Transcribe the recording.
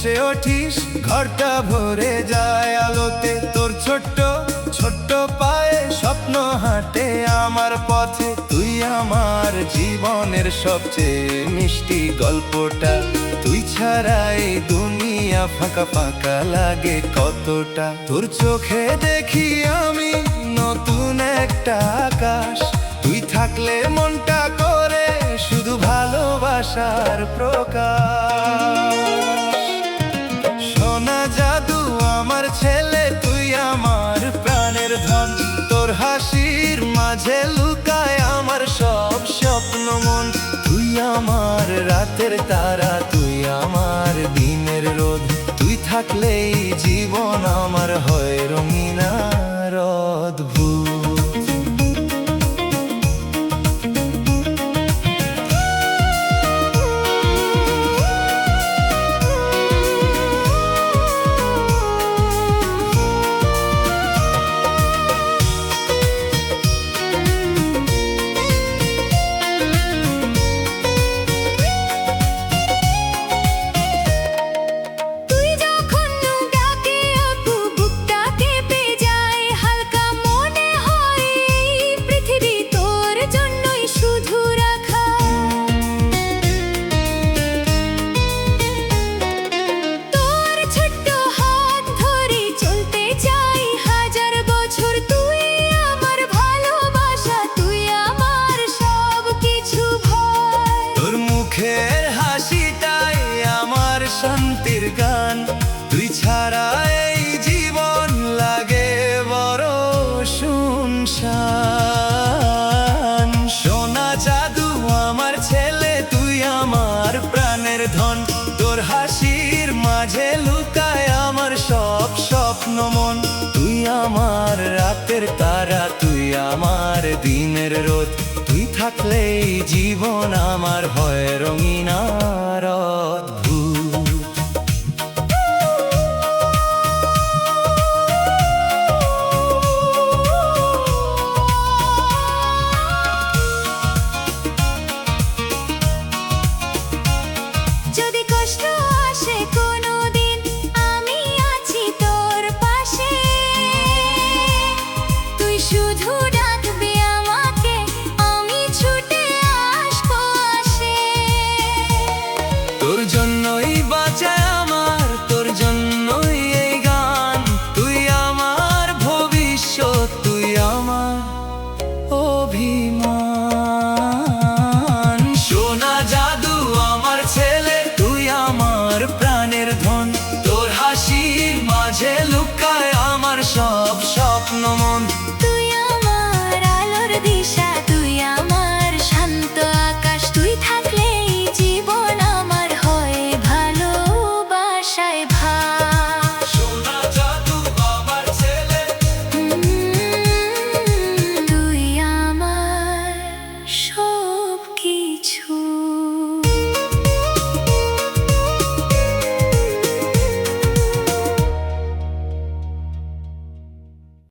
ভেসে ওঠিস, ঘরটা ভরে যায় আলোতে। তোর ছোট্ট ছোট্ট পায়ে স্বপ্ন হাঁটে আমার পথে। তুই আমার জীবনের সবচেয়ে মিষ্টি গল্পটা। তুই ছাড়া এই দুনিয়া ফাঁকা ফাঁকা লাগে কতটা। তোর চোখে দেখি আমি নতুন একটা আকাশ। তুই থাকলে মনটা করে শুধু ভালোবাসার প্রকাশ। সোনা জাদু আমার ছেলে, তুই আমার প্রাণের ধন। তোর হাসির মাঝে লুকায় আমার সব স্বপ্ন মন। তুই আমার রাতের তারা, তুই আমার দিনের রোদ। তুই থাকলেই জীবন আমার হয় রঙিন আর অদ্ভুত। মুখের হাসিটাই আমার শান্তির গান। তুই ছাড়া এই জীবন লাগে বড় শুনশান। সোনা জাদু আমার ছেলে, তুই আমার প্রাণের ধন। তোর হাসির মাঝে লুকায় আমার সব স্বপ্ন মন। তুই আমার রাতের তারা, তুই আমার দিনের রোদ। তুই থাকলেই জীবন আমার হয় রঙিন আর অদ্ভুত।